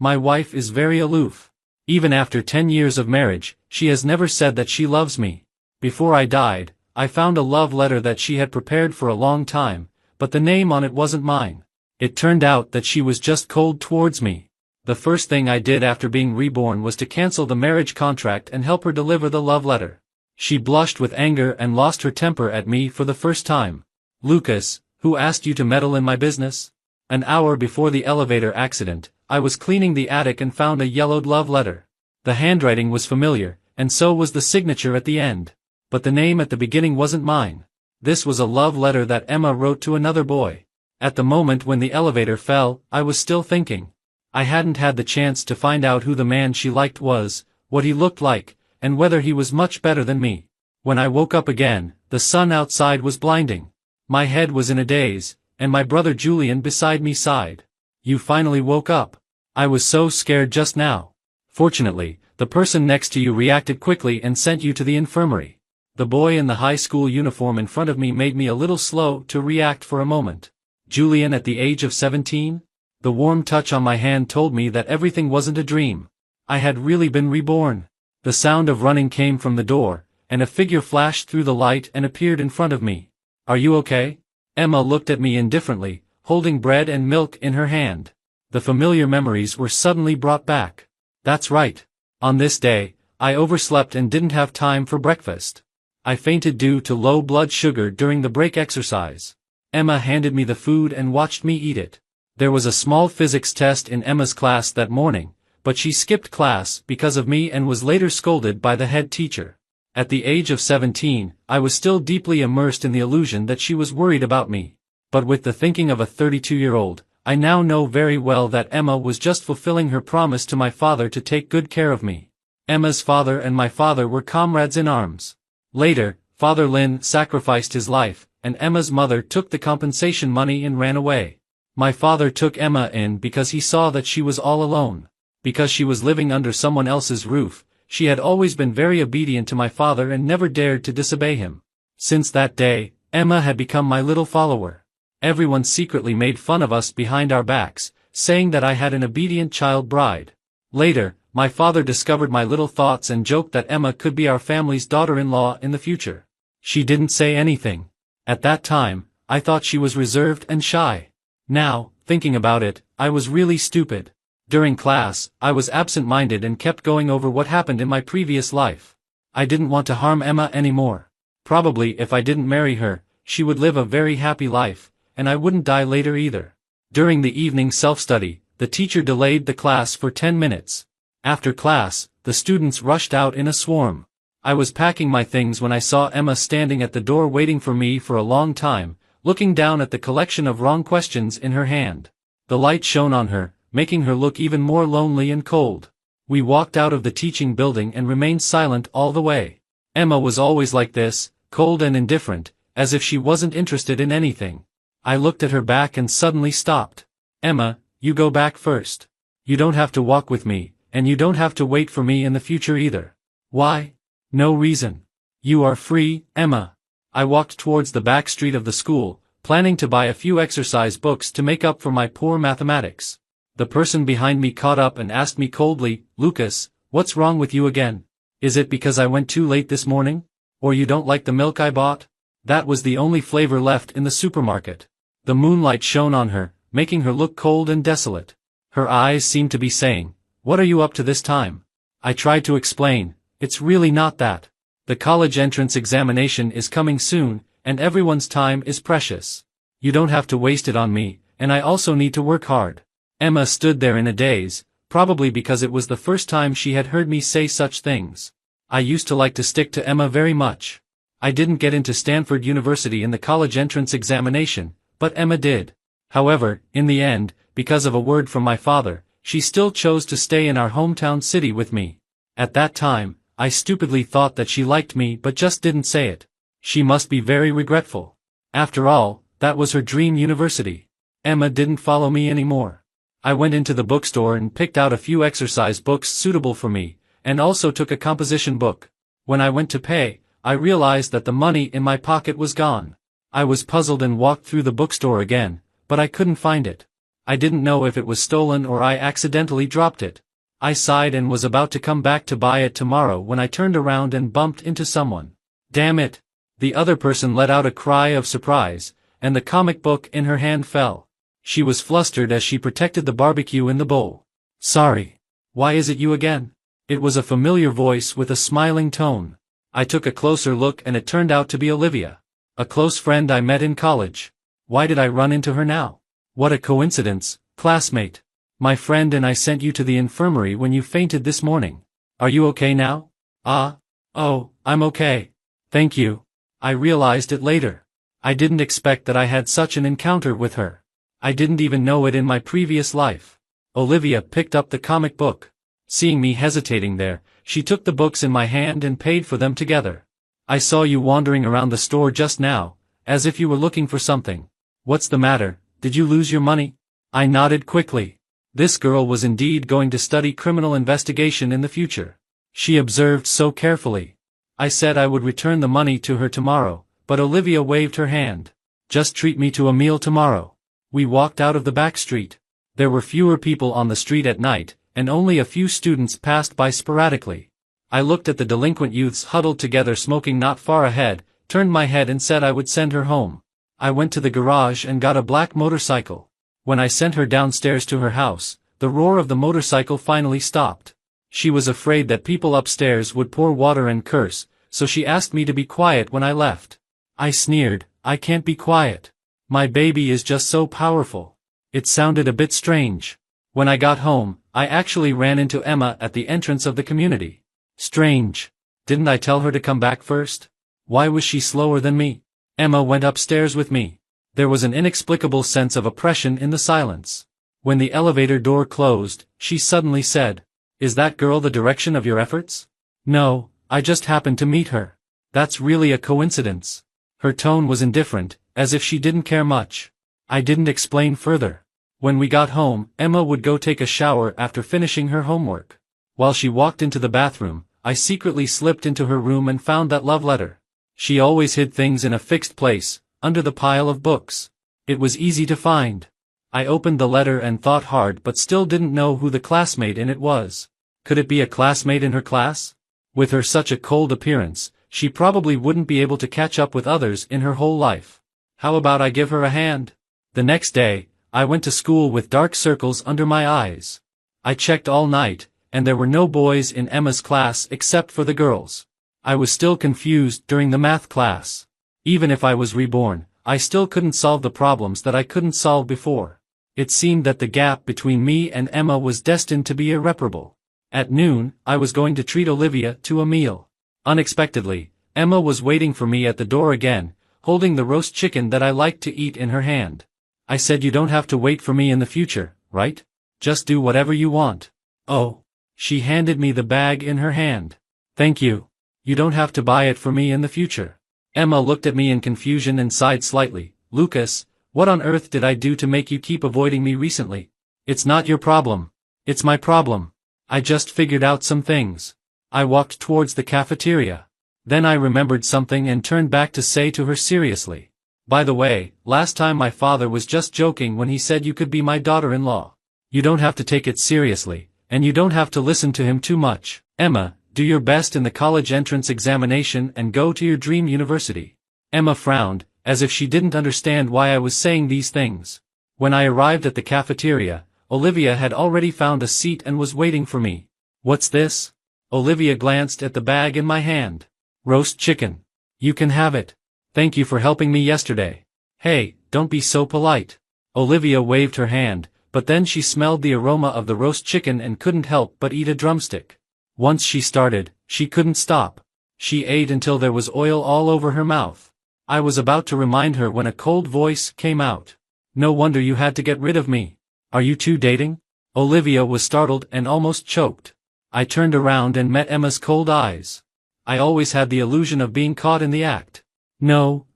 My wife is very aloof. Even after 10 years of marriage, she has never said that she loves me. Before I died, I found a love letter that she had prepared for a long time, but the name on it wasn't mine. It turned out that she was just cold towards me. The first thing I did after being reborn was to cancel the marriage contract and help her deliver the love letter. She blushed with anger and lost her temper at me for the first time. Lucas, who asked you to meddle in my business? An hour before the elevator accident, I was cleaning the attic and found a yellowed love letter. The handwriting was familiar, and so was the signature at the end. But the name at the beginning wasn't mine. This was a love letter that Emma wrote to another boy. At the moment when the elevator fell, I was still thinking. I hadn't had the chance to find out who the man she liked was, what he looked like, and whether he was much better than me. When I woke up again, the sun outside was blinding. My head was in a daze, and my brother Julian beside me sighed. You finally woke up. I was so scared just now. Fortunately, the person next to you reacted quickly and sent you to the infirmary. The boy in the high school uniform in front of me made me a little slow to react for a moment. Julian at the age of 17? The warm touch on my hand told me that everything wasn't a dream. I had really been reborn. The sound of running came from the door, and a figure flashed through the light and appeared in front of me. Are you okay? Emma looked at me indifferently, holding bread and milk in her hand. The familiar memories were suddenly brought back. That's right. On this day, I overslept and didn't have time for breakfast. I fainted due to low blood sugar during the break exercise. Emma handed me the food and watched me eat it. There was a small physics test in Emma's class that morning, but she skipped class because of me and was later scolded by the head teacher. At the age of 17, I was still deeply immersed in the illusion that she was worried about me. But with the thinking of a 32-year-old, I now know very well that Emma was just fulfilling her promise to my father to take good care of me. Emma's father and my father were comrades in arms. Later, Father Lin sacrificed his life, and Emma's mother took the compensation money and ran away. My father took Emma in because he saw that she was all alone. Because she was living under someone else's roof, she had always been very obedient to my father and never dared to disobey him. Since that day, Emma had become my little follower. Everyone secretly made fun of us behind our backs, saying that I had an obedient child bride. Later, my father discovered my little thoughts and joked that Emma could be our family's daughter-in-law in the future. She didn't say anything. At that time, I thought she was reserved and shy. Now, thinking about it, I was really stupid. During class, I was absent-minded and kept going over what happened in my previous life. I didn't want to harm Emma anymore. Probably if I didn't marry her, she would live a very happy life, and I wouldn't die later either. During the evening self-study, the teacher delayed the class for 10 minutes. After class, the students rushed out in a swarm. I was packing my things when I saw Emma standing at the door waiting for me for a long time, looking down at the collection of wrong questions in her hand. The light shone on her, making her look even more lonely and cold. We walked out of the teaching building and remained silent all the way. Emma was always like this, cold and indifferent, as if she wasn't interested in anything. I looked at her back and suddenly stopped. Emma, you go back first. You don't have to walk with me, and you don't have to wait for me in the future either. Why? No reason. You are free, Emma. I walked towards the back street of the school, planning to buy a few exercise books to make up for my poor mathematics. The person behind me caught up and asked me coldly, Lucas, what's wrong with you again? Is it because I went too late this morning? Or you don't like the milk I bought? That was the only flavor left in the supermarket. The moonlight shone on her, making her look cold and desolate. Her eyes seemed to be saying, what are you up to this time? I tried to explain, it's really not that. The college entrance examination is coming soon, and everyone's time is precious. You don't have to waste it on me, and I also need to work hard. Emma stood there in a daze, probably because it was the first time she had heard me say such things. I used to like to stick to Emma very much. I didn't get into Stanford University in the college entrance examination, but Emma did. However, in the end, because of a word from my father, she still chose to stay in our hometown city with me. At that time, I stupidly thought that she liked me but just didn't say it. She must be very regretful. After all, that was her dream university. Emma didn't follow me anymore. I went into the bookstore and picked out a few exercise books suitable for me, and also took a composition book. When I went to pay, I realized that the money in my pocket was gone. I was puzzled and walked through the bookstore again, but I couldn't find it. I didn't know if it was stolen or I accidentally dropped it. I sighed and was about to come back to buy it tomorrow when I turned around and bumped into someone. Damn it! The other person let out a cry of surprise, and the comic book in her hand fell. She was flustered as she protected the barbecue in the bowl. Sorry. Why is it you again? It was a familiar voice with a smiling tone. I took a closer look and it turned out to be Olivia. A close friend I met in college. Why did I run into her now? What a coincidence, classmate. My friend and I sent you to the infirmary when you fainted this morning. Are you okay now? Oh, I'm okay. Thank you. I realized it later. I didn't expect that I had such an encounter with her. I didn't even know it in my previous life. Olivia picked up the comic book. Seeing me hesitating there, she took the books in my hand and paid for them together. I saw you wandering around the store just now, as if you were looking for something. What's the matter? Did you lose your money? I nodded quickly. This girl was indeed going to study criminal investigation in the future. She observed so carefully. I said I would return the money to her tomorrow, but Olivia waved her hand. Just treat me to a meal tomorrow. We walked out of the back street. There were fewer people on the street at night, and only a few students passed by sporadically. I looked at the delinquent youths huddled together smoking not far ahead, turned my head and said I would send her home. I went to the garage and got a black motorcycle. When I sent her downstairs to her house, the roar of the motorcycle finally stopped. She was afraid that people upstairs would pour water and curse, so she asked me to be quiet when I left. I sneered, I can't be quiet. My baby is just so powerful. It sounded a bit strange. When I got home, I actually ran into Emma at the entrance of the community. Strange. Didn't I tell her to come back first? Why was she slower than me? Emma went upstairs with me. There was an inexplicable sense of oppression in the silence. When the elevator door closed, she suddenly said, "Is that girl the direction of your efforts?" "No, I just happened to meet her." "That's really a coincidence." Her tone was indifferent, as if she didn't care much. I didn't explain further. When we got home, Emma would go take a shower after finishing her homework. While she walked into the bathroom, I secretly slipped into her room and found that love letter. She always hid things in a fixed place, under the pile of books. It was easy to find. I opened the letter and thought hard but still didn't know who the classmate in it was. Could it be a classmate in her class? With her such a cold appearance, she probably wouldn't be able to catch up with others in her whole life. How about I give her a hand? The next day, I went to school with dark circles under my eyes. I checked all night, and there were no boys in Emma's class except for the girls. I was still confused during the math class. Even if I was reborn, I still couldn't solve the problems that I couldn't solve before. It seemed that the gap between me and Emma was destined to be irreparable. At noon, I was going to treat Olivia to a meal. Unexpectedly, Emma was waiting for me at the door again, holding the roast chicken that I liked to eat in her hand. I said, "You don't have to wait for me in the future, right? Just do whatever you want." "Oh." She handed me the bag in her hand. "Thank you. You don't have to buy it for me in the future." Emma looked at me in confusion and sighed slightly. "Lucas, what on earth did I do to make you keep avoiding me recently?" "It's not your problem. It's my problem. I just figured out some things." I walked towards the cafeteria. Then I remembered something and turned back to say to her seriously, "By the way, last time my father was just joking when he said you could be my daughter-in-law. You don't have to take it seriously, and you don't have to listen to him too much. Emma, do your best in the college entrance examination and go to your dream university." Emma frowned, as if she didn't understand why I was saying these things. When I arrived at the cafeteria, Olivia had already found a seat and was waiting for me. "What's this?" Olivia glanced at the bag in my hand. "Roast chicken. You can have it. Thank you for helping me yesterday." "Hey, don't be so polite." Olivia waved her hand, but then she smelled the aroma of the roast chicken and couldn't help but eat a drumstick. Once she started, she couldn't stop. She ate until there was oil all over her mouth. I was about to remind her when a cold voice came out. "No wonder you had to get rid of me. Are you two dating?" Olivia was startled and almost choked. I turned around and met Emma's cold eyes. I always had the illusion of being caught in the act. No,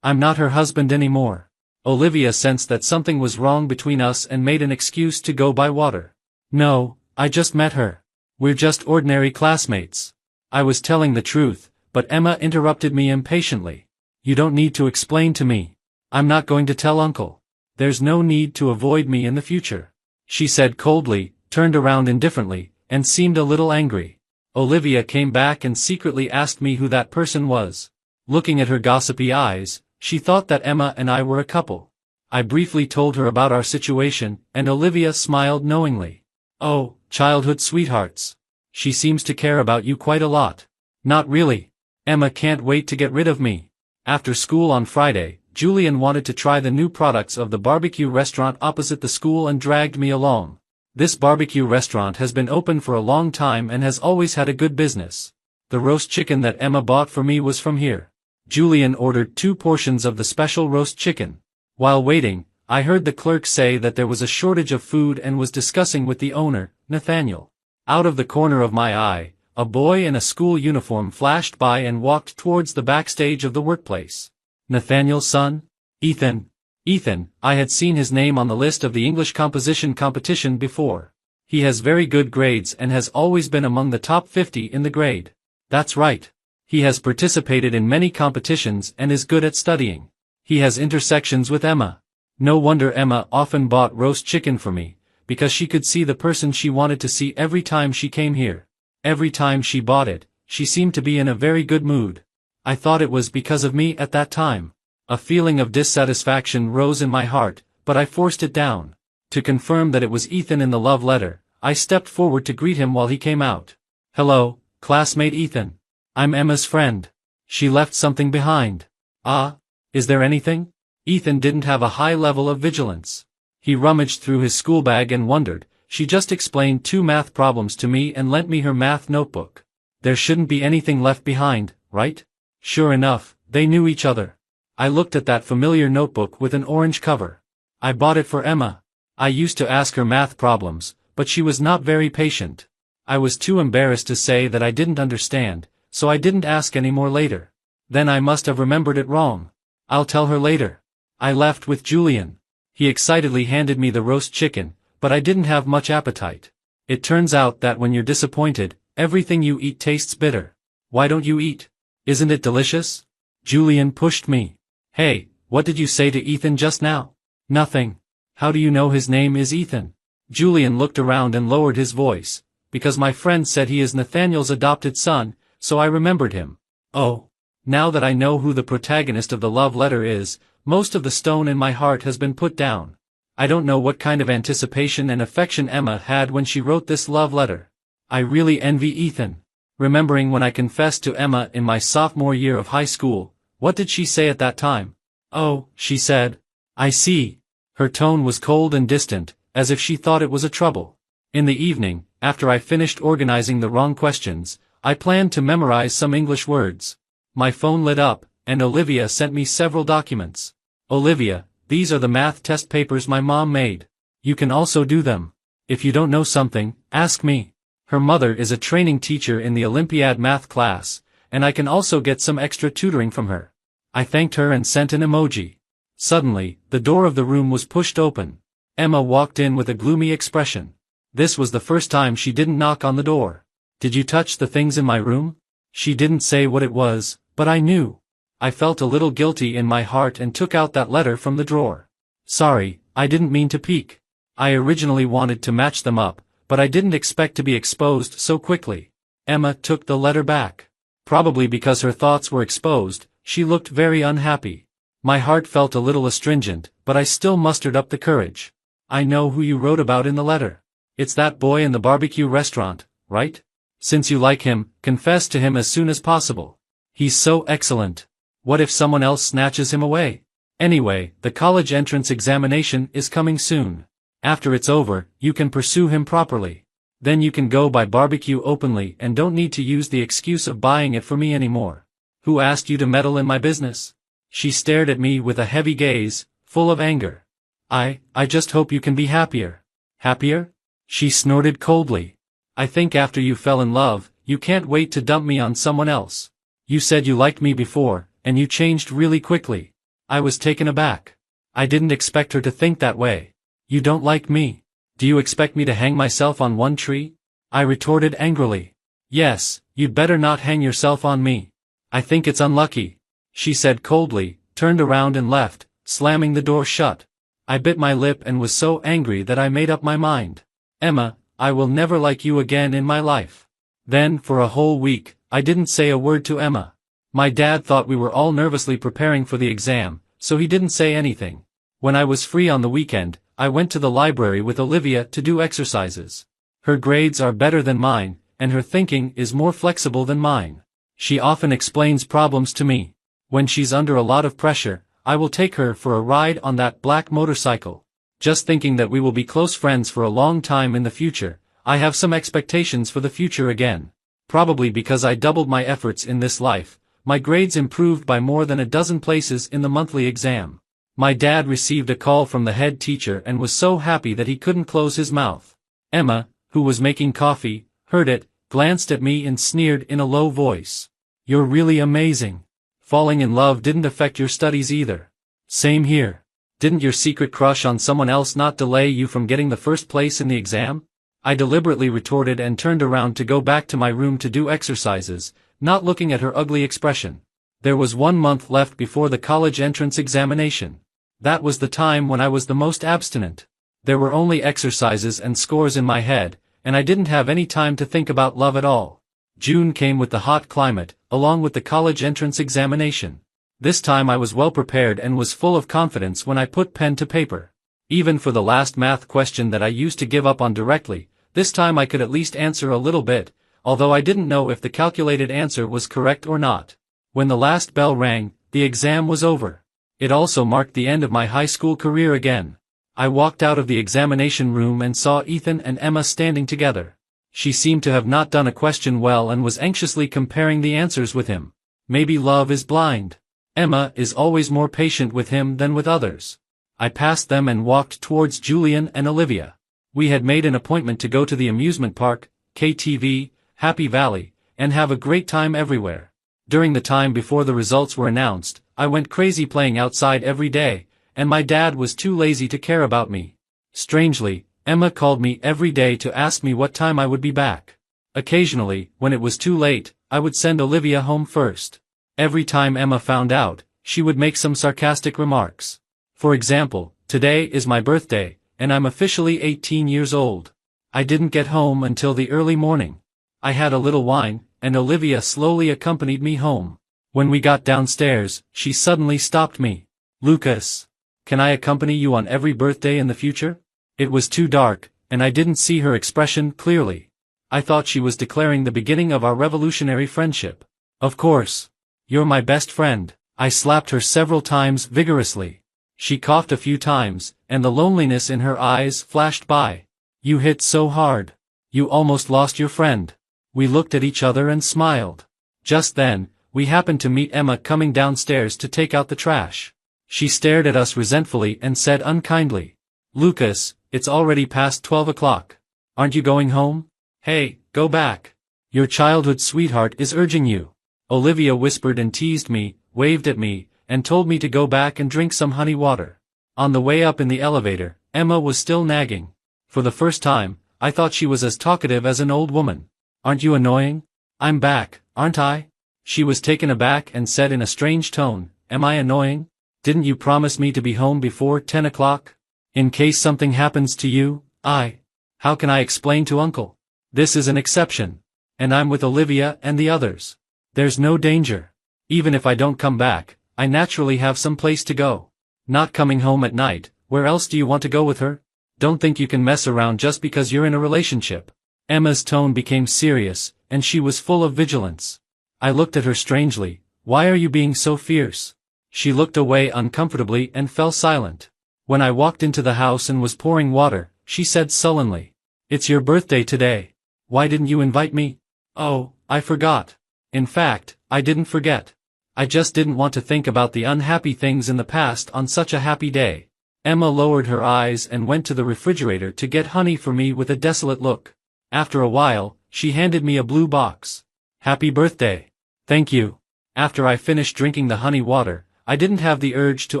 I'm not her husband anymore." Olivia sensed that something was wrong between us and made an excuse to go buy water. "No, I just met her. We're just ordinary classmates." I was telling the truth, but Emma interrupted me impatiently. "You don't need to explain to me. I'm not going to tell Uncle." There's no need to avoid me in the future," she said coldly, turned around indifferently, and seemed a little angry. Olivia came back and secretly asked me who that person was. Looking at her gossipy eyes, she thought that Emma and I were a couple. I briefly told her about our situation, and Olivia smiled knowingly. "Oh, childhood sweethearts. She seems to care about you quite a lot." "Not really. Emma can't wait to get rid of me." After school on Friday, Julian wanted to try the new products of the barbecue restaurant opposite the school and dragged me along. This barbecue restaurant has been open for a long time and has always had a good business. The roast chicken that Emma bought for me was from here. Julian ordered 2 portions of the special roast chicken. While waiting, I heard the clerk say that there was a shortage of food and was discussing with the owner, Nathaniel. Out of the corner of my eye, a boy in a school uniform flashed by and walked towards the backstage of the workplace. Nathaniel's son? Ethan. Ethan, I had seen his name on the list of the English composition competition before. He has very good grades and has always been among the top 50 in the grade. That's right. He has participated in many competitions and is good at studying. He has intersections with Emma. No wonder Emma often bought roast chicken for me, because she could see the person she wanted to see every time she came here. Every time she bought it, she seemed to be in a very good mood. I thought it was because of me at that time. A feeling of dissatisfaction rose in my heart, but I forced it down. To confirm that it was Ethan in the love letter, I stepped forward to greet him while he came out. "Hello, classmate Ethan. I'm Emma's friend. She left something behind." "Ah? Is there anything?" Ethan didn't have a high level of vigilance. He rummaged through his school bag and wondered. She just explained 2 math problems to me and lent me her math notebook. There shouldn't be anything left behind, right? Sure enough, they knew each other. I looked at that familiar notebook with an orange cover. I bought it for Emma. I used to ask her math problems, but she was not very patient. I was too embarrassed to say that I didn't understand, so I didn't ask any more later. Then I must have remembered it wrong. I'll tell her later. I left with Julian. He excitedly handed me the roast chicken, but I didn't have much appetite. It turns out that when you're disappointed, everything you eat tastes bitter. Why don't you eat? Isn't it delicious? Julian pushed me. Hey, what did you say to Ethan just now? Nothing. How do you know his name is Ethan? Julian looked around and lowered his voice, because my friend said he is Nathaniel's adopted son, so I remembered him. Oh. Now that I know who the protagonist of the love letter is, most of the stone in my heart has been put down. I don't know what kind of anticipation and affection Emma had when she wrote this love letter. I really envy Ethan. Remembering when I confessed to Emma in my sophomore year of high school, what did she say at that time? "Oh," she said. "I see." Her tone was cold and distant, as if she thought it was a trouble. In the evening, after I finished organizing the wrong questions, I planned to memorize some English words. My phone lit up, and Olivia sent me several documents. "Olivia, these are the math test papers my mom made. You can also do them. If you don't know something, ask me." Her mother is a training teacher in the Olympiad math class, and I can also get some extra tutoring from her. I thanked her and sent an emoji. Suddenly, the door of the room was pushed open. Emma walked in with a gloomy expression. This was the first time she didn't knock on the door. "Did you touch the things in my room?" She didn't say what it was, but I knew. I felt a little guilty in my heart and took out that letter from the drawer. "Sorry, I didn't mean to peek. I originally wanted to match them up, but I didn't expect to be exposed so quickly." Emma took the letter back. Probably because her thoughts were exposed, she looked very unhappy. My heart felt a little astringent, but I still mustered up the courage. "I know who you wrote about in the letter. It's that boy in the barbecue restaurant, right? Since you like him, confess to him as soon as possible. He's so excellent. What if someone else snatches him away? Anyway, the college entrance examination is coming soon. After it's over, you can pursue him properly. Then you can go buy barbecue openly and don't need to use the excuse of buying it for me anymore. Who asked you to meddle in my business?" She stared at me with a heavy gaze, full of anger. I just hope you can be happier." "Happier?" She snorted coldly. "I think after you fell in love, you can't wait to dump me on someone else. You said you liked me before, and you changed really quickly." I was taken aback. I didn't expect her to think that way. "You don't like me? Do you expect me to hang myself on one tree?" I retorted angrily. "Yes, you'd better not hang yourself on me. I think it's unlucky," she said coldly, turned around and left, slamming the door shut. I bit my lip and was so angry that I made up my mind. Emma, I will never like you again in my life. Then, for a whole week, I didn't say a word to Emma. My dad thought we were all nervously preparing for the exam, so he didn't say anything. When I was free on the weekend, I went to the library with Olivia to do exercises. Her grades are better than mine, and her thinking is more flexible than mine. She often explains problems to me. When she's under a lot of pressure, I will take her for a ride on that black motorcycle. Just thinking that we will be close friends for a long time in the future, I have some expectations for the future again. Probably because I doubled my efforts in this life, my grades improved by more than a dozen places in the monthly exam. My dad received a call from the head teacher and was so happy that he couldn't close his mouth. Emma, who was making coffee, heard it, glanced at me and sneered in a low voice. "You're really amazing. Falling in love didn't affect your studies either." "Same here. Didn't your secret crush on someone else not delay you from getting the first place in the exam?" I deliberately retorted and turned around to go back to my room to do exercises, not looking at her ugly expression. There was 1 month left before the college entrance examination. That was the time when I was the most abstinent. There were only exercises and scores in my head, and I didn't have any time to think about love at all. June came with the hot climate, along with the college entrance examination. This time I was well prepared and was full of confidence when I put pen to paper. Even for the last math question that I used to give up on directly, this time I could at least answer a little bit, although I didn't know if the calculated answer was correct or not. When the last bell rang, the exam was over. It also marked the end of my high school career again. I walked out of the examination room and saw Ethan and Emma standing together. She seemed to have not done a question well and was anxiously comparing the answers with him. Maybe love is blind. Emma is always more patient with him than with others. I passed them and walked towards Julian and Olivia. We had made an appointment to go to the amusement park, KTV, Happy Valley, and have a great time everywhere. During the time before the results were announced, I went crazy playing outside every day, and my dad was too lazy to care about me. Strangely, Emma called me every day to ask me what time I would be back. Occasionally, when it was too late, I would send Olivia home first. Every time Emma found out, she would make some sarcastic remarks. For example, "Today is my birthday, and I'm officially 18 years old. I didn't get home until the early morning. I had a little wine, and Olivia slowly accompanied me home. When we got downstairs, she suddenly stopped me. "Lucas, can I accompany you on every birthday in the future?" It was too dark, and I didn't see her expression clearly. I thought she was declaring the beginning of our revolutionary friendship. "Of course. You're my best friend." I slapped her several times vigorously. She coughed a few times, and the loneliness in her eyes flashed by. "You hit so hard. You almost lost your friend." We looked at each other and smiled. Just then, we happened to meet Emma coming downstairs to take out the trash. She stared at us resentfully and said unkindly, "Lucas, it's already past 12 o'clock. Aren't you going home? Hey, go back. Your childhood sweetheart is urging you." Olivia whispered and teased me, waved at me, and told me to go back and drink some honey water. On the way up in the elevator, Emma was still nagging. For the first time, I thought she was as talkative as an old woman. "Aren't you annoying? I'm back, aren't I?" She was taken aback and said in a strange tone, "Am I annoying? Didn't you promise me to be home before 10 o'clock? In case something happens to you, How can I explain to Uncle? This is an exception. And I'm with Olivia and the others. There's no danger. Even if I don't come back, I naturally have some place to go. Not coming home at night, where else do you want to go with her? Don't think you can mess around just because you're in a relationship." Emma's tone became serious, and she was full of vigilance. I looked at her strangely. "Why are you being so fierce?" She looked away uncomfortably and fell silent. When I walked into the house and was pouring water, she said sullenly, "It's your birthday today. Why didn't you invite me?" "Oh, I forgot. In fact, I didn't forget. I just didn't want to think about the unhappy things in the past on such a happy day." Emma lowered her eyes and went to the refrigerator to get honey for me with a desolate look. After a while, she handed me a blue box. "Happy birthday." "Thank you." After I finished drinking the honey water, I didn't have the urge to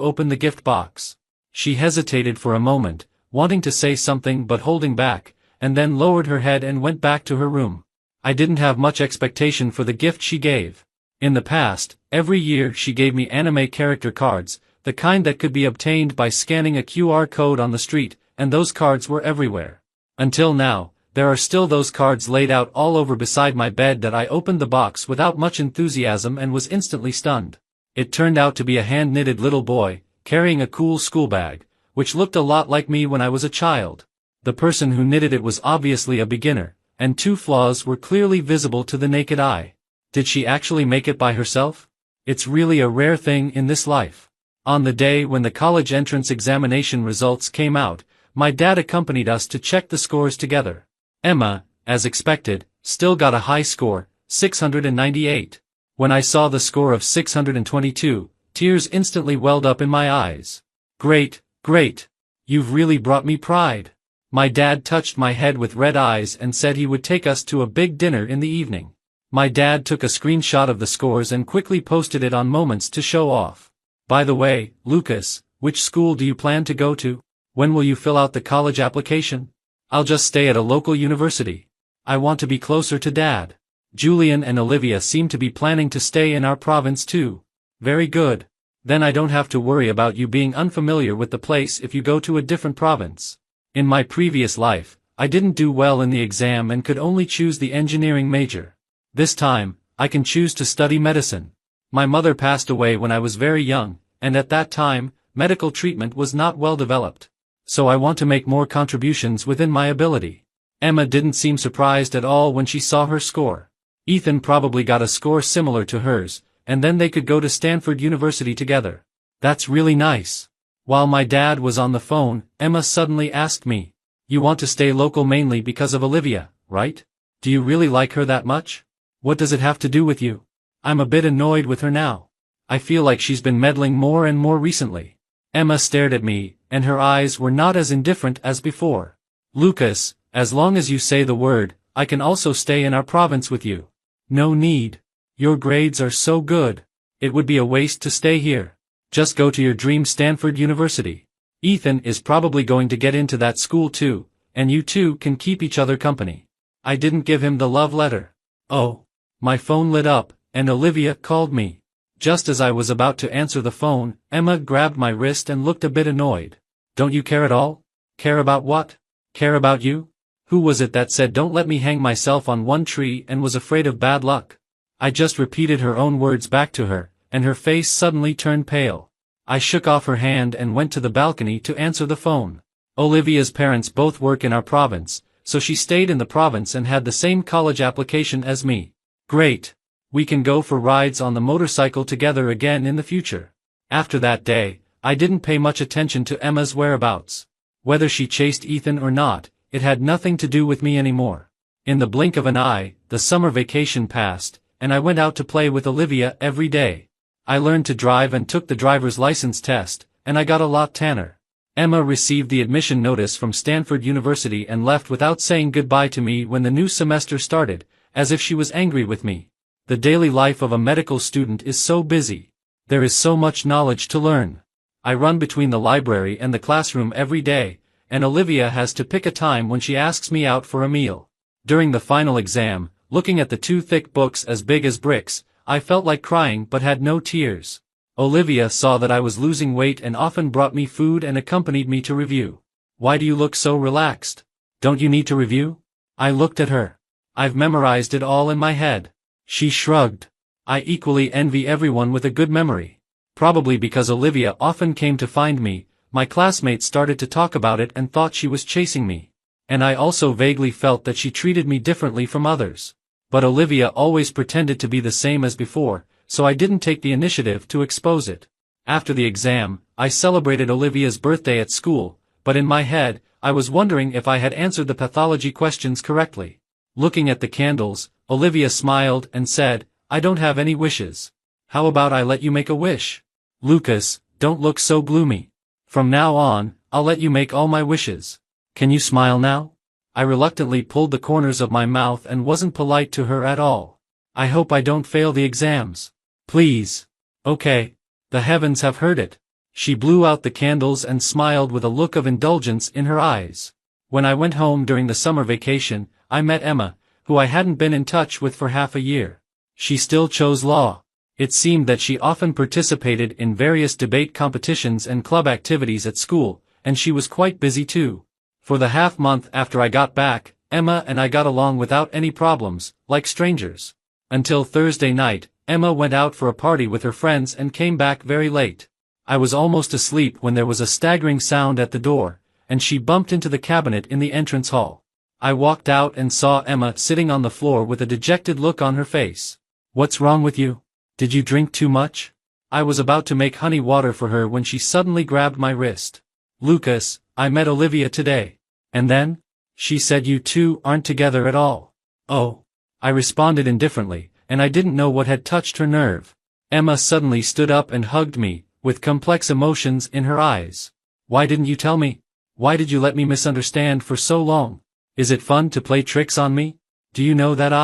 open the gift box. She hesitated for a moment, wanting to say something but holding back, and then lowered her head and went back to her room. I didn't have much expectation for the gift she gave. In the past, every year she gave me anime character cards, the kind that could be obtained by scanning a QR code on the street, and those cards were everywhere. Until now, there are still those cards laid out all over beside my bed that I opened the box without much enthusiasm and was instantly stunned. It turned out to be a hand-knitted little boy, carrying a cool school bag, which looked a lot like me when I was a child. The person who knitted it was obviously a beginner, and two flaws were clearly visible to the naked eye. Did she actually make it by herself? It's really a rare thing in this life. On the day when the college entrance examination results came out, my dad accompanied us to check the scores together. Emma, as expected, still got a high score, 698. When I saw the score of 622, tears instantly welled up in my eyes. Great, great. You've really brought me pride. My dad touched my head with red eyes and said he would take us to a big dinner in the evening. My dad took a screenshot of the scores and quickly posted it on Moments to show off. By the way, Lucas, which school do you plan to go to? When will you fill out the college application? I'll just stay at a local university. I want to be closer to Dad. Julian and Olivia seem to be planning to stay in our province too. Very good. Then I don't have to worry about you being unfamiliar with the place if you go to a different province. In my previous life, I didn't do well in the exam and could only choose the engineering major. This time, I can choose to study medicine. My mother passed away when I was very young, and at that time, medical treatment was not well developed. So I want to make more contributions within my ability. Emma didn't seem surprised at all when she saw her score. Ethan probably got a score similar to hers, and then they could go to Stanford University together. That's really nice. While my dad was on the phone, Emma suddenly asked me, "You want to stay local mainly because of Olivia, right? Do you really like her that much? What does it have to do with you? I'm a bit annoyed with her now. I feel like she's been meddling more and more recently." Emma stared at me, and her eyes were not as indifferent as before. "Lucas, as long as you say the word, I can also stay in our province with you." "No need. Your grades are so good. It would be a waste to stay here. Just go to your dream Stanford University. Ethan is probably going to get into that school too, and you two can keep each other company." I didn't give him the love letter. Oh. My phone lit up, and Olivia called me. Just as I was about to answer the phone, Emma grabbed my wrist and looked a bit annoyed. "Don't you care at all? Care about what? Care about you? Who was it that said don't let me hang myself on one tree and was afraid of bad luck?" I just repeated her own words back to her, and her face suddenly turned pale. I shook off her hand and went to the balcony to answer the phone. Olivia's parents both work in our province, so she stayed in the province and had the same college application as me. Great. We can go for rides on the motorcycle together again in the future. After that day, I didn't pay much attention to Emma's whereabouts. Whether she chased Ethan or not, it had nothing to do with me anymore. In the blink of an eye, the summer vacation passed, and I went out to play with Olivia every day. I learned to drive and took the driver's license test, and I got a lot tanner. Emma received the admission notice from Stanford University and left without saying goodbye to me when the new semester started, as if she was angry with me. The daily life of a medical student is so busy. There is so much knowledge to learn. I run between the library and the classroom every day, and Olivia has to pick a time when she asks me out for a meal. During the final exam, looking at the two thick books as big as bricks, I felt like crying but had no tears. Olivia saw that I was losing weight and often brought me food and accompanied me to review. "Why do you look so relaxed? Don't you need to review?" I looked at her. "I've memorized it all in my head." She shrugged. I equally envy everyone with a good memory. Probably because Olivia often came to find me, my classmates started to talk about it and thought she was chasing me. And I also vaguely felt that she treated me differently from others. But Olivia always pretended to be the same as before, so I didn't take the initiative to expose it. After the exam, I celebrated Olivia's birthday at school, but in my head, I was wondering if I had answered the pathology questions correctly. Looking at the candles, Olivia smiled and said, "I don't have any wishes. How about I let you make a wish?" "Lucas, don't look so gloomy. From now on, I'll let you make all my wishes. Can you smile now?" I reluctantly pulled the corners of my mouth and wasn't polite to her at all. "I hope I don't fail the exams. Please." "Okay. The heavens have heard it." She blew out the candles and smiled with a look of indulgence in her eyes. When I went home during the summer vacation, I met Emma, who I hadn't been in touch with for half a year. She still chose law. It seemed that she often participated in various debate competitions and club activities at school, and she was quite busy too. For the half-month after I got back, Emma and I got along without any problems, like strangers. Until Thursday night, Emma went out for a party with her friends and came back very late. I was almost asleep when there was a staggering sound at the door, and she bumped into the cabinet in the entrance hall. I walked out and saw Emma sitting on the floor with a dejected look on her face. "What's wrong with you? Did you drink too much?" I was about to make honey water for her when she suddenly grabbed my wrist. "Lucas, I met Olivia today." "And then?" "She said you two aren't together at all." "Oh." I responded indifferently, and I didn't know what had touched her nerve. Emma suddenly stood up and hugged me, with complex emotions in her eyes. "Why didn't you tell me? Why did you let me misunderstand for so long? Is it fun to play tricks on me? Do you know that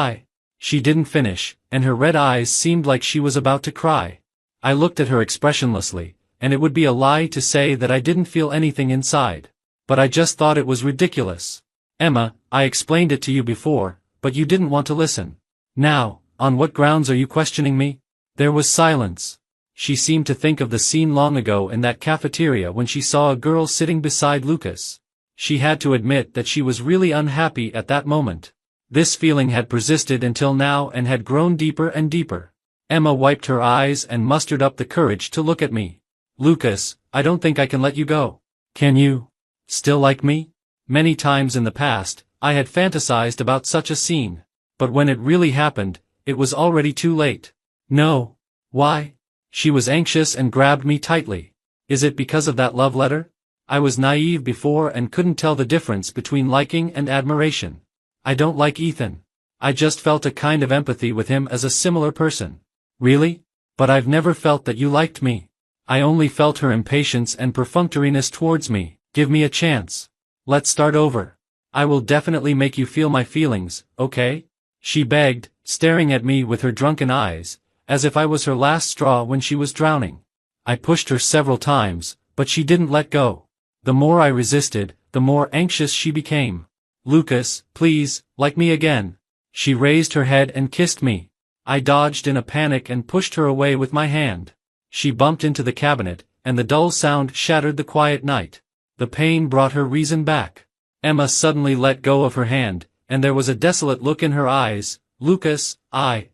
She didn't finish, and her red eyes seemed like she was about to cry. I looked at her expressionlessly, and it would be a lie to say that I didn't feel anything inside. But I just thought it was ridiculous. "Emma, I explained it to you before, but you didn't want to listen. Now, on what grounds are you questioning me?" There was silence. She seemed to think of the scene long ago in that cafeteria when she saw a girl sitting beside Lucas. She had to admit that she was really unhappy at that moment. This feeling had persisted until now and had grown deeper and deeper. Emma wiped her eyes and mustered up the courage to look at me. "Lucas, I don't think I can let you go." "Can you still like me?" Many times in the past, I had fantasized about such a scene. But when it really happened, it was already too late. "No." "Why?" She was anxious and grabbed me tightly. "Is it because of that love letter?" I was naive before and couldn't tell the difference between liking and admiration. "I don't like Ethan. I just felt a kind of empathy with him as a similar person." "Really? But I've never felt that you liked me." I only felt her impatience and perfunctoriness towards me. "Give me a chance. Let's start over. I will definitely make you feel my feelings, okay?" She begged, staring at me with her drunken eyes, as if I was her last straw when she was drowning. I pushed her several times, but she didn't let go. The more I resisted, the more anxious she became. "Lucas, please, like me again." She raised her head and kissed me. I dodged in a panic and pushed her away with my hand. She bumped into the cabinet, and the dull sound shattered the quiet night. The pain brought her reason back. Emma suddenly let go of her hand, and there was a desolate look in her eyes. "Lucas, I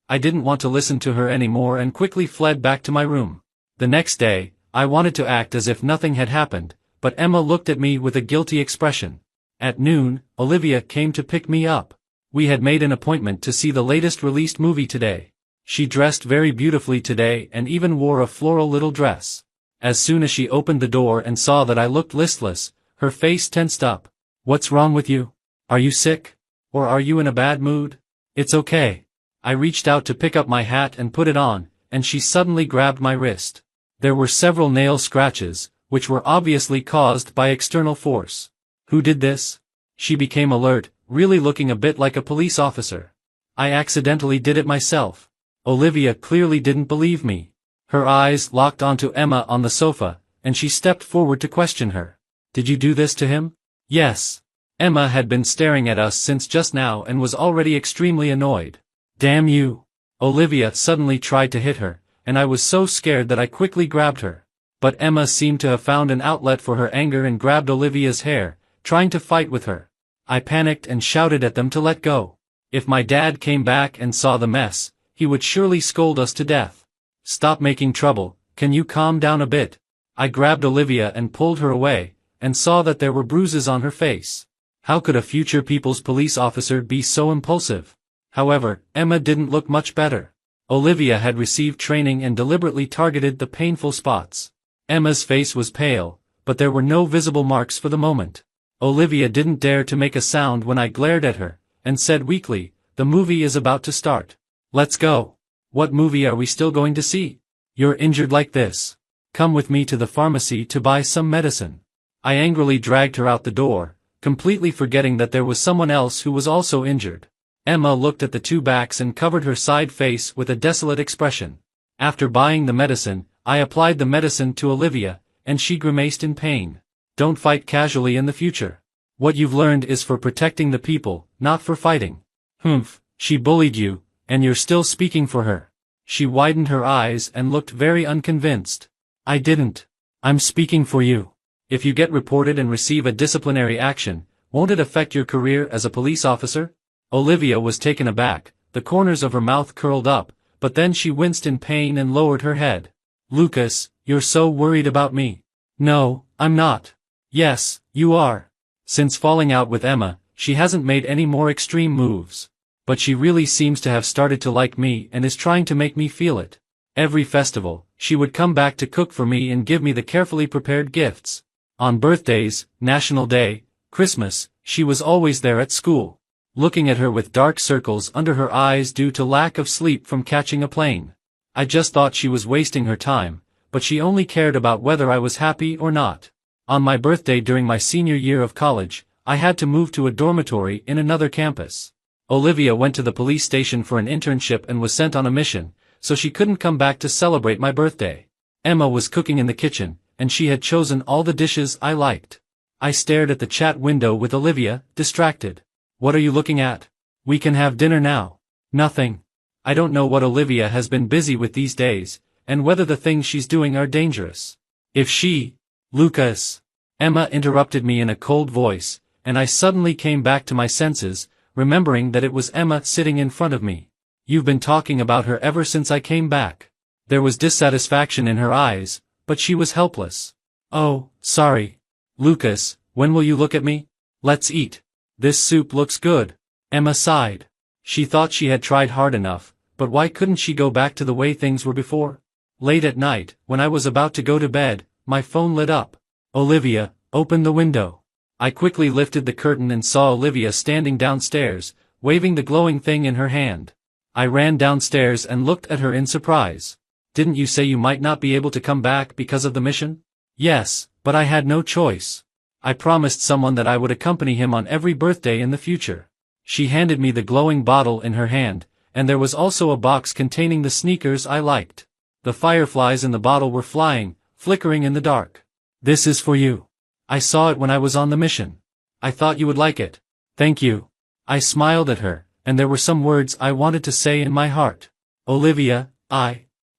didn't want to listen to her anymore and quickly fled back to my room. The next day, I wanted to act as if nothing had happened, but Emma looked at me with a guilty expression. At noon, Olivia came to pick me up. We had made an appointment to see the latest released movie today. She dressed very beautifully today and even wore a floral little dress. As soon as she opened the door and saw that I looked listless, her face tensed up. "What's wrong with you? Are you sick? Or are you in a bad mood?" "It's okay." I reached out to pick up my hat and put it on, and she suddenly grabbed my wrist. There were several nail scratches, which were obviously caused by external force. "Who did this?" She became alert, really looking a bit like a police officer. "I accidentally did it myself." Olivia clearly didn't believe me. Her eyes locked onto Emma on the sofa, and she stepped forward to question her. "Did you do this to him?" "Yes." Emma had been staring at us since just now and was already extremely annoyed. "Damn you." Olivia suddenly tried to hit her, and I was so scared that I quickly grabbed her. But Emma seemed to have found an outlet for her anger and grabbed Olivia's hair, trying to fight with her. I panicked and shouted at them to let go. If my dad came back and saw the mess, he would surely scold us to death. "Stop making trouble, can you calm down a bit?" I grabbed Olivia and pulled her away, and saw that there were bruises on her face. How could a future People's Police officer be so impulsive? However, Emma didn't look much better. Olivia had received training and deliberately targeted the painful spots. Emma's face was pale, but there were no visible marks for the moment. Olivia didn't dare to make a sound when I glared at her, and said weakly, "The movie is about to start. Let's go." "What movie are we still going to see? You're injured like this. Come with me to the pharmacy to buy some medicine." I angrily dragged her out the door, completely forgetting that there was someone else who was also injured. Emma looked at the two backs and covered her side face with a desolate expression. After buying the medicine, I applied the medicine to Olivia, and she grimaced in pain. "Don't fight casually in the future. What you've learned is for protecting the people, not for fighting." "Humph, she bullied you, and you're still speaking for her." She widened her eyes and looked very unconvinced. I didn't. I'm speaking for you. If you get reported and receive a disciplinary action, won't it affect your career as a police officer? Olivia was taken aback, the corners of her mouth curled up, but then she winced in pain and lowered her head. Lucas, you're so worried about me. No, I'm not. Yes, you are. Since falling out with Emma, she hasn't made any more extreme moves. But she really seems to have started to like me and is trying to make me feel it. Every festival, she would come back to cook for me and give me the carefully prepared gifts. On birthdays, National Day, Christmas, she was always there at school. Looking at her with dark circles under her eyes due to lack of sleep from catching a plane. I just thought she was wasting her time, but she only cared about whether I was happy or not. On my birthday during my senior year of college, I had to move to a dormitory in another campus. Olivia went to the police station for an internship and was sent on a mission, so she couldn't come back to celebrate my birthday. Emma was cooking in the kitchen, and she had chosen all the dishes I liked. I stared at the chat window with Olivia, distracted. What are you looking at? We can have dinner now. Nothing. I don't know what Olivia has been busy with these days, and whether the things she's doing are dangerous. If she... Lucas. Emma interrupted me in a cold voice, and I suddenly came back to my senses, remembering that it was Emma sitting in front of me. You've been talking about her ever since I came back. There was dissatisfaction in her eyes, but she was helpless. Oh, sorry. Lucas, when will you look at me? Let's eat. This soup looks good. Emma sighed. She thought she had tried hard enough, but why couldn't she go back to the way things were before? Late at night, when I was about to go to bed, my phone lit up. Olivia, open the window. I quickly lifted the curtain and saw Olivia standing downstairs, waving the glowing thing in her hand. I ran downstairs and looked at her in surprise. Didn't you say you might not be able to come back because of the mission? Yes, but I had no choice. I promised someone that I would accompany him on every birthday in the future. She handed me the glowing bottle in her hand, and there was also a box containing the sneakers I liked. The fireflies in the bottle were flying, flickering in the dark. This is for you. I saw it when I was on the mission. I thought you would like it. Thank you. I smiled at her, and there were some words I wanted to say in my heart. Olivia,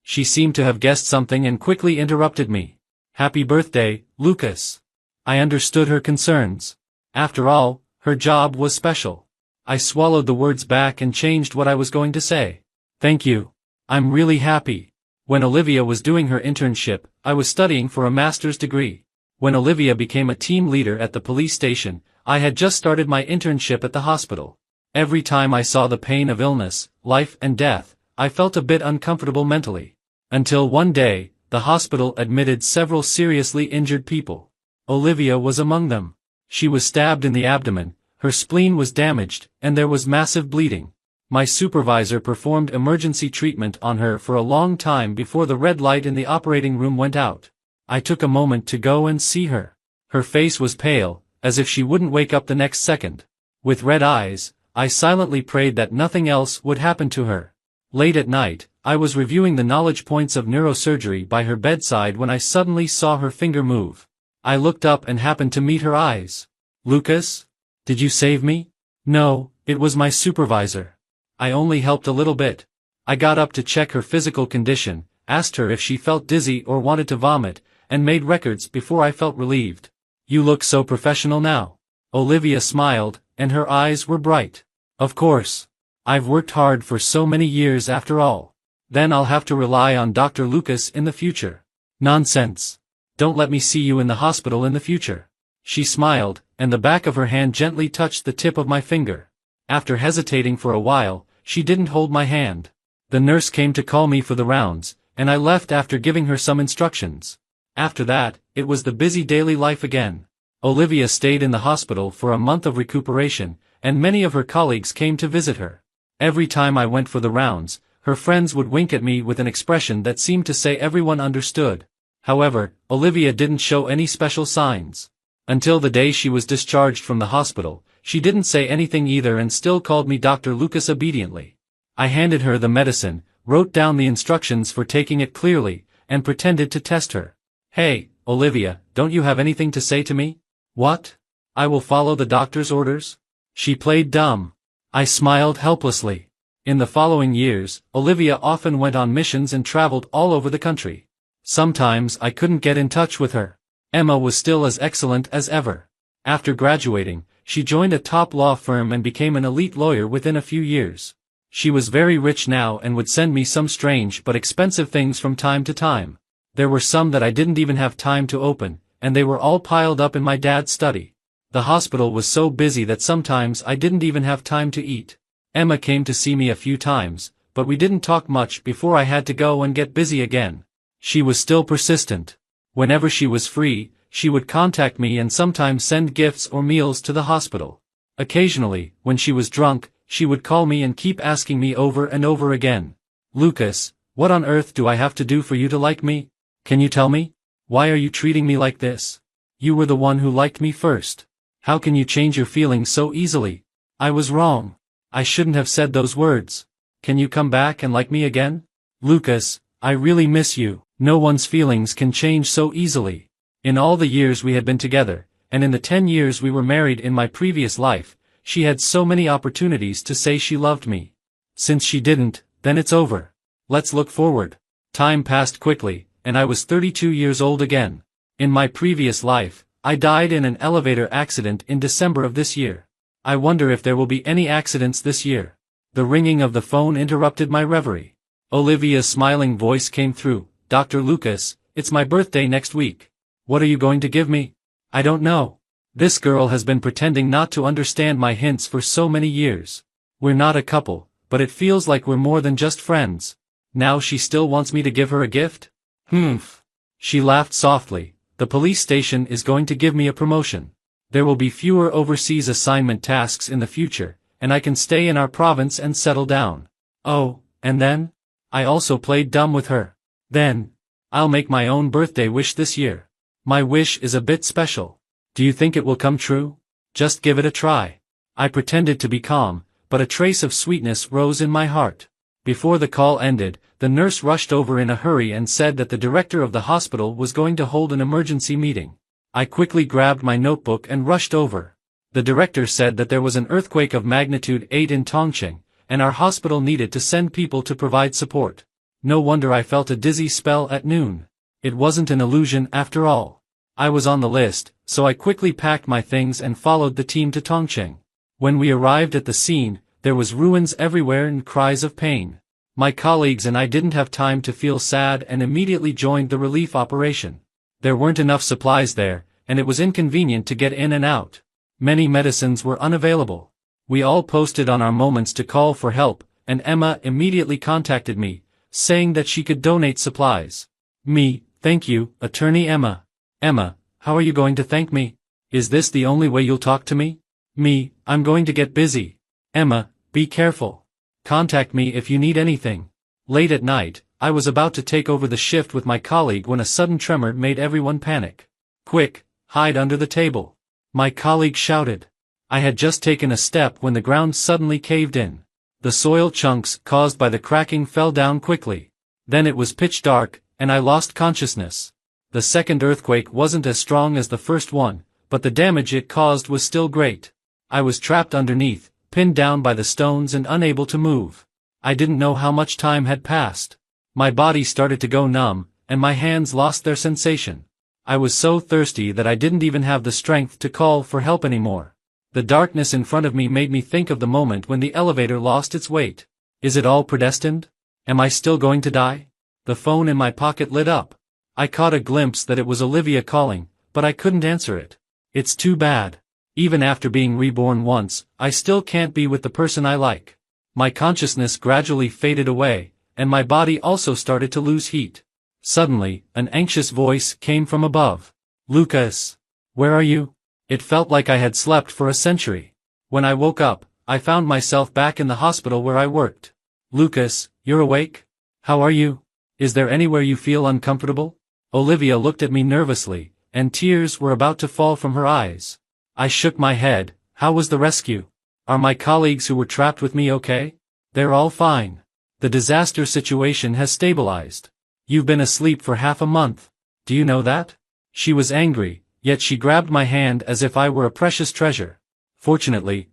She seemed to have guessed something and quickly interrupted me. Happy birthday, Lucas. I understood her concerns. After all, her job was special. I swallowed the words back and changed what I was going to say. Thank you. I'm really happy. When Olivia was doing her internship, I was studying for a master's degree. When Olivia became a team leader at the police station, I had just started my internship at the hospital. Every time I saw the pain of illness, life and death, I felt a bit uncomfortable mentally. Until one day, the hospital admitted several seriously injured people. Olivia was among them. She was stabbed in the abdomen, her spleen was damaged, and there was massive bleeding. My supervisor performed emergency treatment on her for a long time before the red light in the operating room went out. I took a moment to go and see her. Her face was pale, as if she wouldn't wake up the next second. With red eyes, I silently prayed that nothing else would happen to her. Late at night, I was reviewing the knowledge points of neurosurgery by her bedside when I suddenly saw her finger move. I looked up and happened to meet her eyes. Lucas? Did you save me? No, it was my supervisor. I only helped a little bit. I got up to check her physical condition, asked her if she felt dizzy or wanted to vomit, and made records before I felt relieved. You look so professional now. Olivia smiled, and her eyes were bright. Of course. I've worked hard for so many years after all. Then I'll have to rely on Dr. Lucas in the future. Nonsense. Don't let me see you in the hospital in the future. She smiled, and the back of her hand gently touched the tip of my finger. After hesitating for a while, she didn't hold my hand. The nurse came to call me for the rounds, and I left after giving her some instructions. After that, it was the busy daily life again. Olivia stayed in the hospital for a month of recuperation, and many of her colleagues came to visit her. Every time I went for the rounds, her friends would wink at me with an expression that seemed to say everyone understood. However, Olivia didn't show any special signs. Until the day she was discharged from the hospital, she didn't say anything either and still called me Dr. Lucas obediently. I handed her the medicine, wrote down the instructions for taking it clearly, and pretended to test her. Hey, Olivia, don't you have anything to say to me? What? I will follow the doctor's orders? She played dumb. I smiled helplessly. In the following years, Olivia often went on missions and traveled all over the country. Sometimes I couldn't get in touch with her. Emma was still as excellent as ever. After graduating, she joined a top law firm and became an elite lawyer within a few years. She was very rich now and would send me some strange but expensive things from time to time. There were some that I didn't even have time to open, and they were all piled up in my dad's study. The hospital was so busy that sometimes I didn't even have time to eat. Emma came to see me a few times, but we didn't talk much before I had to go and get busy again. She was still persistent. Whenever she was free, she would contact me and sometimes send gifts or meals to the hospital. Occasionally, when she was drunk, she would call me and keep asking me over and over again, "Lucas, what on earth do I have to do for you to like me? Can you tell me? Why are you treating me like this? You were the one who liked me first. How can you change your feelings so easily? I was wrong. I shouldn't have said those words. Can you come back and like me again? Lucas, I really miss you." No one's feelings can change so easily. In all the years we had been together, and in the 10 years we were married in my previous life, she had so many opportunities to say she loved me. Since she didn't, then it's over. Let's look forward. Time passed quickly, and I was 32 years old again. In my previous life, I died in an elevator accident in December of this year. I wonder if there will be any accidents this year. The ringing of the phone interrupted my reverie. Olivia's smiling voice came through. "Dr. Lucas, it's my birthday next week. What are you going to give me?" "I don't know. This girl has been pretending not to understand my hints for so many years. We're not a couple, but it feels like we're more than just friends. Now she still wants me to give her a gift? Humph." She laughed softly. "The police station is going to give me a promotion. There will be fewer overseas assignment tasks in the future, and I can stay in our province and settle down. Oh, and then? I also played dumb with her. Then, I'll make my own birthday wish this year. My wish is a bit special. Do you think it will come true? Just give it a try." I pretended to be calm, but a trace of sweetness rose in my heart. Before the call ended, the nurse rushed over in a hurry and said that the director of the hospital was going to hold an emergency meeting. I quickly grabbed my notebook and rushed over. The director said that there was an earthquake of magnitude 8 in Tongqing, and our hospital needed to send people to provide support. No wonder I felt a dizzy spell at noon. It wasn't an illusion after all. I was on the list, so I quickly packed my things and followed the team to Tongqing. When we arrived at the scene, there was ruins everywhere and cries of pain. My colleagues and I didn't have time to feel sad and immediately joined the relief operation. There weren't enough supplies there, and it was inconvenient to get in and out. Many medicines were unavailable. We all posted on our moments to call for help, and Emma immediately contacted me, saying that she could donate supplies. Me, thank you, Attorney Emma. Emma, how are you going to thank me? Is this the only way you'll talk to me? Me, I'm going to get busy. Emma, be careful. Contact me if you need anything. Late at night, I was about to take over the shift with my colleague when a sudden tremor made everyone panic. Quick, hide under the table. My colleague shouted. I had just taken a step when the ground suddenly caved in. The soil chunks caused by the cracking fell down quickly. Then it was pitch dark, and I lost consciousness. The second earthquake wasn't as strong as the first one, but the damage it caused was still great. I was trapped underneath, pinned down by the stones and unable to move. I didn't know how much time had passed. My body started to go numb, and my hands lost their sensation. I was so thirsty that I didn't even have the strength to call for help anymore. The darkness in front of me made me think of the moment when the elevator lost its weight. Is it all predestined? Am I still going to die? The phone in my pocket lit up. I caught a glimpse that it was Olivia calling, but I couldn't answer it. It's too bad. Even after being reborn once, I still can't be with the person I like. My consciousness gradually faded away, and my body also started to lose heat. Suddenly, an anxious voice came from above. Lucas! Where are you? It felt like I had slept for a century. When I woke up, I found myself back in the hospital where I worked. Lucas, you're awake? How are you? Is there anywhere you feel uncomfortable? Olivia looked at me nervously, and tears were about to fall from her eyes. I shook my head. How was the rescue? Are my colleagues who were trapped with me okay? They're all fine. The disaster situation has stabilized. You've been asleep for half a month. Do you know that? She was angry, yet she grabbed my hand as if I were a precious treasure. Fortunately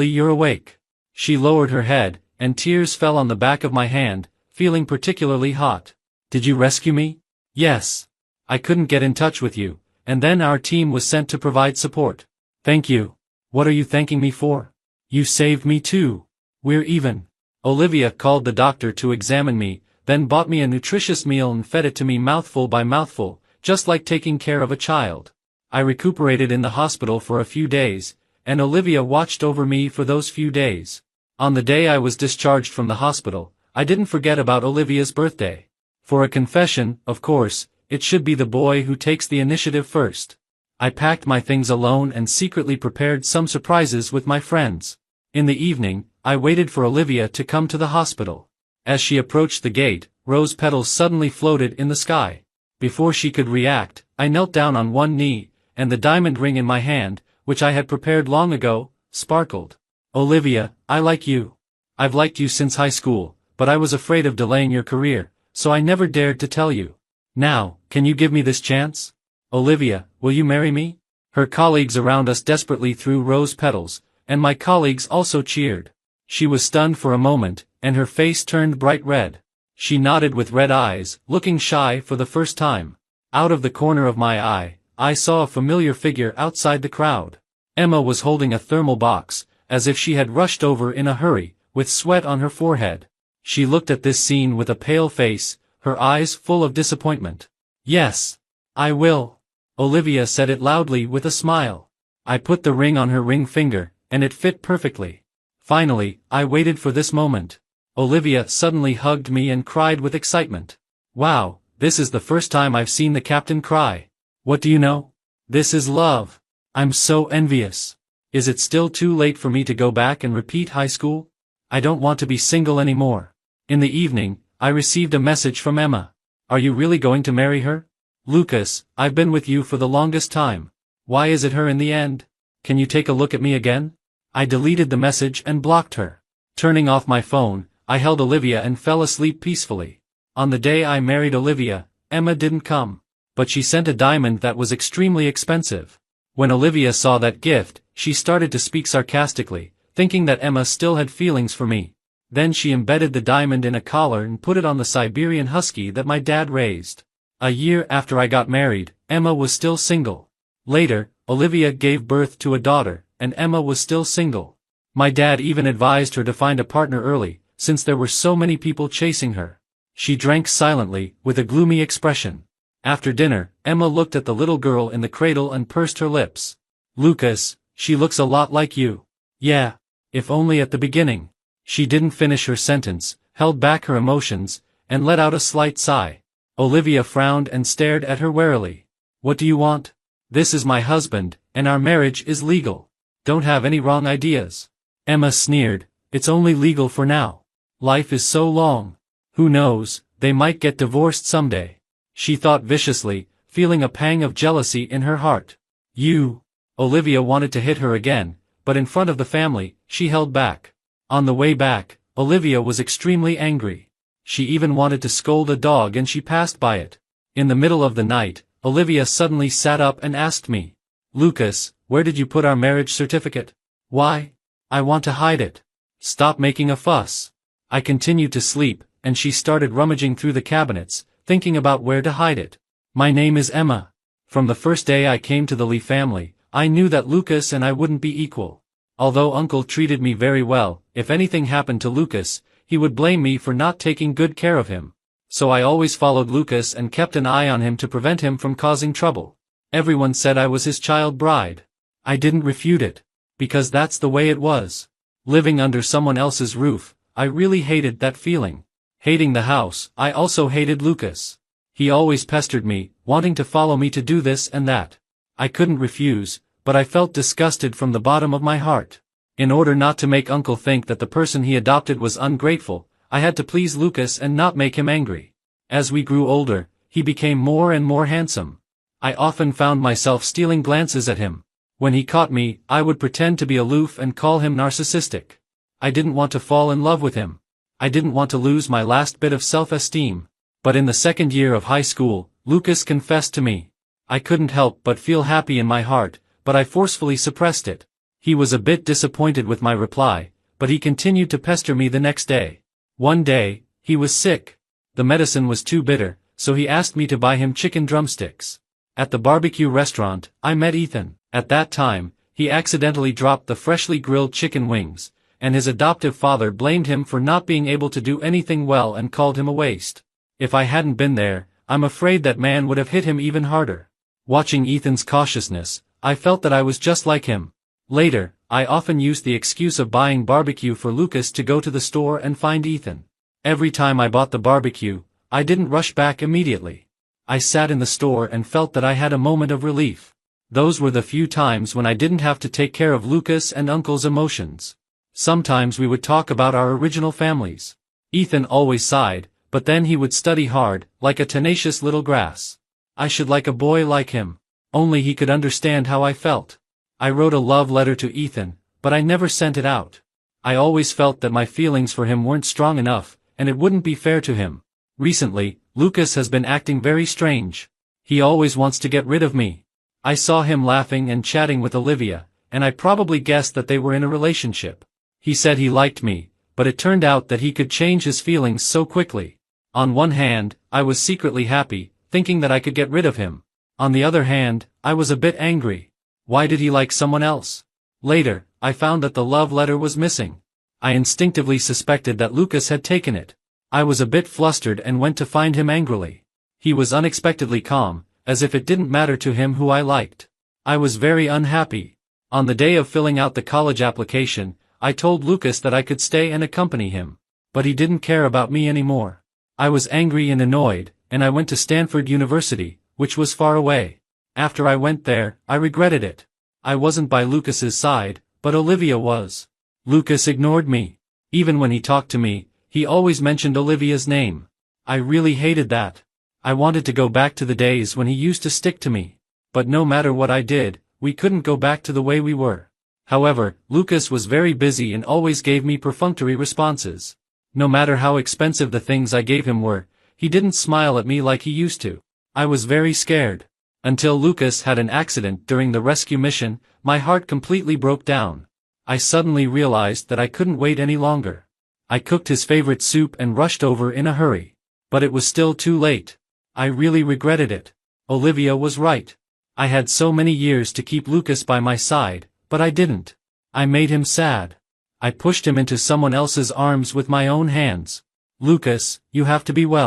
you're awake. She lowered her head, and tears fell on the back of my hand, feeling particularly hot. Did you rescue me? Yes. I couldn't get in touch with you, and then our team was sent to provide support. Thank you. What are you thanking me for? You saved me too. We're even. Olivia called the doctor to examine me, then bought me a nutritious meal and fed it to me mouthful by mouthful, just like taking care of a child. I recuperated in the hospital for a few days, and Olivia watched over me for those few days. On the day I was discharged from the hospital, I didn't forget about Olivia's birthday. For a confession, of course, it should be the boy who takes the initiative first. I packed my things alone and secretly prepared some surprises with my friends. In the evening, I waited for Olivia to come to the hospital. As she approached the gate, rose petals suddenly floated in the sky. Before she could react, I knelt down on one knee, and the diamond ring in my hand, which I had prepared long ago, sparkled. Olivia, I like you. I've liked you since high school, but I was afraid of delaying your career, so I never dared to tell you. Now, can you give me this chance? Olivia, will you marry me? Her colleagues around us desperately threw rose petals, and my colleagues also cheered. She was stunned for a moment, and her face turned bright red. She nodded with red eyes, looking shy for the first time. Out of the corner of my eye, I saw a familiar figure outside the crowd. Emma was holding a thermal box, as if she had rushed over in a hurry, with sweat on her forehead. She looked at this scene with a pale face, her eyes full of disappointment. Yes, I will. Olivia said it loudly with a smile. I put the ring on her ring finger, and it fit perfectly. Finally, I waited for this moment. Olivia suddenly hugged me and cried with excitement. Wow, this is the first time I've seen the captain cry. What do you know? This is love. I'm so envious. Is it still too late for me to go back and repeat high school? I don't want to be single anymore. In the evening, I received a message from Emma. Are you really going to marry her? Lucas, I've been with you for the longest time. Why is it her in the end? Can you take a look at me again? I deleted the message and blocked her. Turning off my phone, I held Olivia and fell asleep peacefully. On the day I married Olivia, Emma didn't come. But she sent a diamond that was extremely expensive. When Olivia saw that gift, she started to speak sarcastically, thinking that Emma still had feelings for me. Then she embedded the diamond in a collar and put it on the Siberian husky that my dad raised. A year after I got married, Emma was still single. Later, Olivia gave birth to a daughter, and Emma was still single. My dad even advised her to find a partner early, since there were so many people chasing her. She drank silently, with a gloomy expression. After dinner, Emma looked at the little girl in the cradle and pursed her lips. Lucas, she looks a lot like you. Yeah, if only at the beginning. She didn't finish her sentence, held back her emotions, and let out a slight sigh. Olivia frowned and stared at her warily. What do you want? This is my husband, and our marriage is legal. Don't have any wrong ideas. Emma sneered, it's only legal for now. Life is so long. Who knows, they might get divorced someday. She thought viciously, feeling a pang of jealousy in her heart. You. Olivia wanted to hit her again, but in front of the family, she held back. On the way back, Olivia was extremely angry. She even wanted to scold a dog and she passed by it. In the middle of the night, Olivia suddenly sat up and asked me, Lucas, where did you put our marriage certificate? Why? I want to hide it. Stop making a fuss. I continued to sleep, and she started rummaging through the cabinets, thinking about where to hide it. My name is Emma. From the first day I came to the Lee family, I knew that Lucas and I wouldn't be equal. Although Uncle treated me very well, if anything happened to Lucas, he would blame me for not taking good care of him. So I always followed Lucas and kept an eye on him to prevent him from causing trouble. Everyone said I was his child bride. I didn't refute it. Because that's the way it was. Living under someone else's roof, I really hated that feeling. Hating the house, I also hated Lucas. He always pestered me, wanting to follow me to do this and that. I couldn't refuse, but I felt disgusted from the bottom of my heart. In order not to make Uncle think that the person he adopted was ungrateful, I had to please Lucas and not make him angry. As we grew older, he became more and more handsome. I often found myself stealing glances at him. When he caught me, I would pretend to be aloof and call him narcissistic. I didn't want to fall in love with him. I didn't want to lose my last bit of self-esteem. But in the second year of high school, Lucas confessed to me. I couldn't help but feel happy in my heart, but I forcefully suppressed it. He was a bit disappointed with my reply, but he continued to pester me the next day. One day, he was sick. The medicine was too bitter, so he asked me to buy him chicken drumsticks. At the barbecue restaurant, I met Ethan. At that time, he accidentally dropped the freshly grilled chicken wings, and his adoptive father blamed him for not being able to do anything well and called him a waste. If I hadn't been there, I'm afraid that man would have hit him even harder. Watching Ethan's cautiousness, I felt that I was just like him. Later, I often used the excuse of buying barbecue for Lucas to go to the store and find Ethan. Every time I bought the barbecue, I didn't rush back immediately. I sat in the store and felt that I had a moment of relief. Those were the few times when I didn't have to take care of Lucas and Uncle's emotions. Sometimes we would talk about our original families. Ethan always sighed, but then he would study hard, like a tenacious little grass. I should like a boy like him. Only he could understand how I felt. I wrote a love letter to Ethan, but I never sent it out. I always felt that my feelings for him weren't strong enough, and it wouldn't be fair to him. Recently, Lucas has been acting very strange. He always wants to get rid of me. I saw him laughing and chatting with Olivia, and I probably guessed that they were in a relationship. He said he liked me, but it turned out that he could change his feelings so quickly. On one hand, I was secretly happy, thinking that I could get rid of him. On the other hand, I was a bit angry. Why did he like someone else? Later, I found that the love letter was missing. I instinctively suspected that Lucas had taken it. I was a bit flustered and went to find him angrily. He was unexpectedly calm, as if it didn't matter to him who I liked. I was very unhappy. On the day of filling out the college application, I told Lucas that I could stay and accompany him. But he didn't care about me anymore. I was angry and annoyed, and I went to Stanford University, which was far away. After I went there, I regretted it. I wasn't by Lucas's side, but Olivia was. Lucas ignored me. Even when he talked to me, he always mentioned Olivia's name. I really hated that. I wanted to go back to the days when he used to stick to me. But no matter what I did, we couldn't go back to the way we were. However, Lucas was very busy and always gave me perfunctory responses. No matter how expensive the things I gave him were, he didn't smile at me like he used to. I was very scared. Until Lucas had an accident during the rescue mission, my heart completely broke down. I suddenly realized that I couldn't wait any longer. I cooked his favorite soup and rushed over in a hurry. But it was still too late. I really regretted it. Olivia was right. I had so many years to keep Lucas by my side, but I didn't. I made him sad. I pushed him into someone else's arms with my own hands. Lucas, you have to be well.